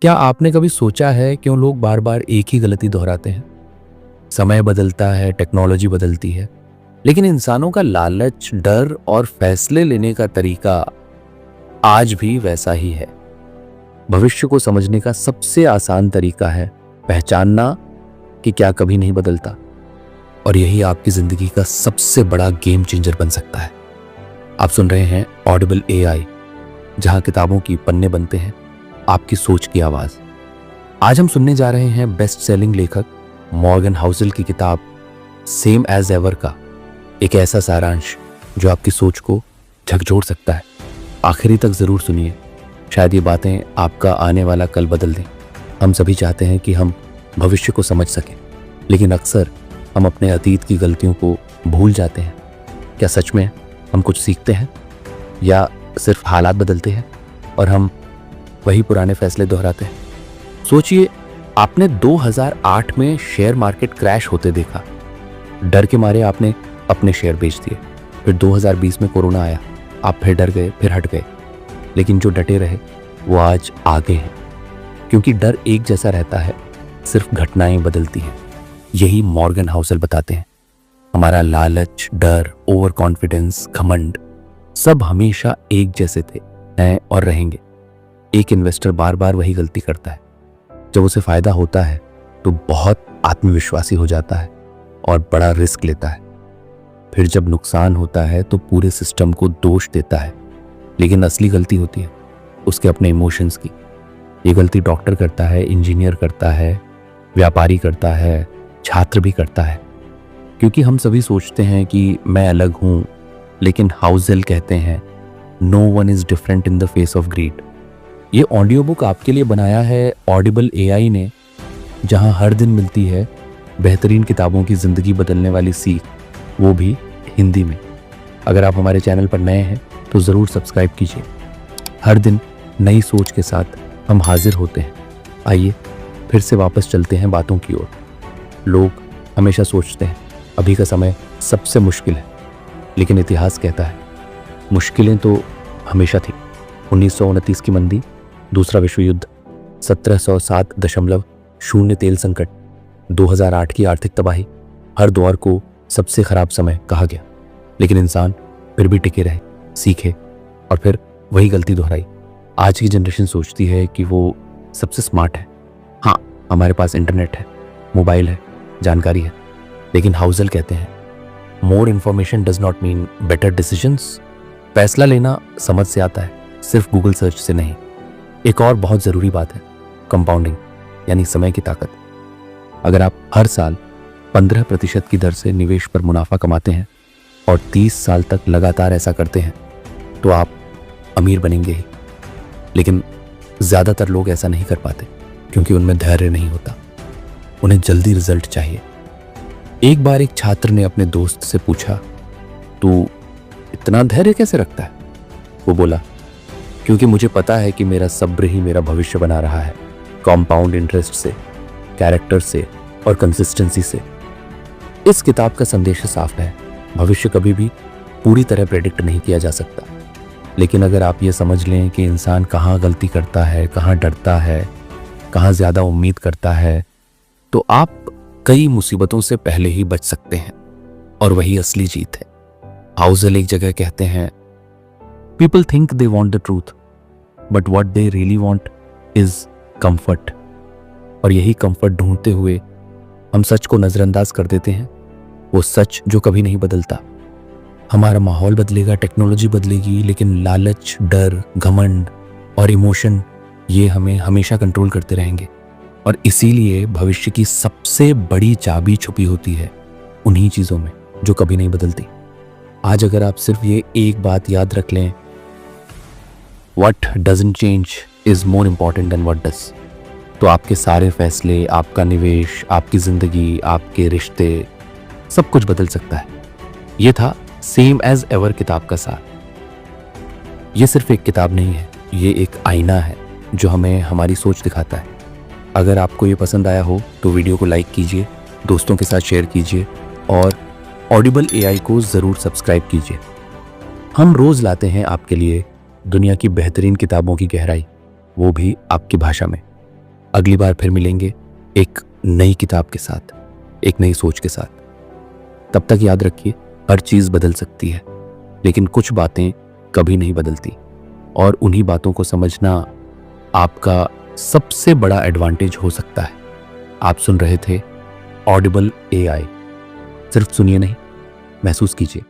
क्या आपने कभी सोचा है क्यों लोग बार बार एक ही गलती दोहराते हैं? समय बदलता है, टेक्नोलॉजी बदलती है, लेकिन इंसानों का लालच, डर और फैसले लेने का तरीका आज भी वैसा ही है। भविष्य को समझने का सबसे आसान तरीका है पहचानना कि क्या कभी नहीं बदलता, और यही आपकी जिंदगी का सबसे बड़ा गेम चेंजर बन सकता है। आप सुन रहे हैं ऑडिबल एआई, जहां किताबों की पन्ने बनते हैं आपकी सोच की आवाज। आज हम सुनने जा रहे हैं बेस्ट सेलिंग लेखक मॉर्गन हाउसेल की किताब सेम एज एवर का एक ऐसा सारांश जो आपकी सोच को झकझोर सकता है। आखिरी तक जरूर सुनिए, शायद ये बातें आपका आने वाला कल बदल दें। हम सभी चाहते हैं कि हम भविष्य को समझ सकें, लेकिन अक्सर हम अपने अतीत की गलतियों को भूल जाते हैं। क्या सच में हम कुछ सीखते हैं या सिर्फ हालात बदलते हैं और हम वही पुराने फैसले दोहराते हैं? सोचिए, आपने 2008 में शेयर मार्केट क्रैश होते देखा। डर के मारे आपने अपने शेयर बेच दिए। फिर 2020 में कोरोना आया, आप फिर डर गए, फिर हट गए। लेकिन जो डटे रहे वो आज आगे हैं, क्योंकि डर एक जैसा रहता है, सिर्फ घटनाएं बदलती हैं। यही मॉर्गन हाउसेल बताते हैं। हमारा लालच, डर, ओवर कॉन्फिडेंस, घमंड सब हमेशा एक जैसे थे, हैं और रहेंगे। एक इन्वेस्टर बार बार वही गलती करता है। जब उसे फायदा होता है तो बहुत आत्मविश्वासी हो जाता है और बड़ा रिस्क लेता है। फिर जब नुकसान होता है तो पूरे सिस्टम को दोष देता है। लेकिन असली गलती होती है उसके अपने इमोशंस की। ये गलती डॉक्टर करता है, इंजीनियर करता है, व्यापारी करता है, छात्र भी करता है। क्योंकि हम सभी सोचते हैं कि मैं अलग हूं, लेकिन हाउसेल कहते हैं no one is different in the face of greed. ये ऑडियो बुक आपके लिए बनाया है ऑडिबल एआई ने, जहां हर दिन मिलती है बेहतरीन किताबों की ज़िंदगी बदलने वाली सीख, वो भी हिंदी में। अगर आप हमारे चैनल पर नए हैं तो ज़रूर सब्सक्राइब कीजिए। हर दिन नई सोच के साथ हम हाजिर होते हैं। आइए फिर से वापस चलते हैं बातों की ओर। लोग हमेशा सोचते हैं अभी का समय सबसे मुश्किल है, लेकिन इतिहास कहता है मुश्किलें तो हमेशा थी। 1929 की मंदी, दूसरा विश्व युद्ध, 1707.0 तेल संकट, 2008 की आर्थिक तबाही, हर दौर को सबसे खराब समय कहा गया। लेकिन इंसान फिर भी टिके रहे, सीखे और फिर वही गलती दोहराई। आज की जनरेशन सोचती है कि वो सबसे स्मार्ट है। हाँ, हमारे पास इंटरनेट है, मोबाइल है, जानकारी है, लेकिन हाउसेल कहते हैं more information does not mean better decisions. फैसला लेना समझ से आता है, सिर्फ गूगल सर्च से नहीं। एक और बहुत ज़रूरी बात है कंपाउंडिंग, यानी समय की ताकत। अगर आप हर साल 15% की दर से निवेश पर मुनाफा कमाते हैं और 30 साल तक लगातार ऐसा करते हैं तो आप अमीर बनेंगे ही। लेकिन ज़्यादातर लोग ऐसा नहीं कर पाते क्योंकि उनमें धैर्य नहीं होता, उन्हें जल्दी रिजल्ट चाहिए। एक बार एक छात्र ने अपने दोस्त से पूछा, तू इतना धैर्य कैसे रखता है? वो बोला, क्योंकि मुझे पता है कि मेरा सब्र ही मेरा भविष्य बना रहा है। कॉम्पाउंड इंटरेस्ट से, कैरेक्टर से और कंसिस्टेंसी से। इस किताब का संदेश साफ है, भविष्य कभी भी पूरी तरह प्रेडिक्ट नहीं किया जा सकता। लेकिन अगर आप ये समझ लें कि इंसान कहाँ गलती करता है, कहाँ डरता है, कहाँ ज़्यादा उम्मीद करता है, तो आप कई मुसीबतों से पहले ही बच सकते हैं। और वही असली जीत है। हाउसेल एक जगह कहते हैं, people think they want the truth, but what they really want is comfort. और यही कंफर्ट ढूंढते हुए हम सच को नजरअंदाज कर देते हैं, वो सच जो कभी नहीं बदलता। हमारा माहौल बदलेगा, टेक्नोलॉजी बदलेगी, लेकिन लालच, डर, घमंड और इमोशन ये हमें हमेशा कंट्रोल करते रहेंगे। और इसीलिए भविष्य की सबसे बड़ी चाबी छुपी होती है उन्हीं चीज़ों में जो कभी नहीं बदलती। आज अगर आप सिर्फ ये एक बात याद रख लें, What doesn't change is more important than what does, तो आपके सारे फैसले, आपका निवेश, आपकी जिंदगी, आपके रिश्ते, सब कुछ बदल सकता है। ये था सेम एज एवर किताब का सार। ये सिर्फ एक किताब नहीं है, ये एक आईना है जो हमें हमारी सोच दिखाता है। अगर आपको ये पसंद आया हो तो वीडियो को लाइक कीजिए, दोस्तों के साथ शेयर कीजिए और ऑडिबल एआई को ज़रूर सब्सक्राइब कीजिए। हम रोज़ लाते हैं आपके लिए दुनिया की बेहतरीन किताबों की गहराई, वो भी आपकी भाषा में। अगली बार फिर मिलेंगे एक नई किताब के साथ, एक नई सोच के साथ। तब तक याद रखिए, हर चीज़ बदल सकती है, लेकिन कुछ बातें कभी नहीं बदलती, और उन्हीं बातों को समझना आपका सबसे बड़ा एडवांटेज हो सकता है। आप सुन रहे थे ऑडिबल एआई। सिर्फ सुनिए नहीं, महसूस कीजिए।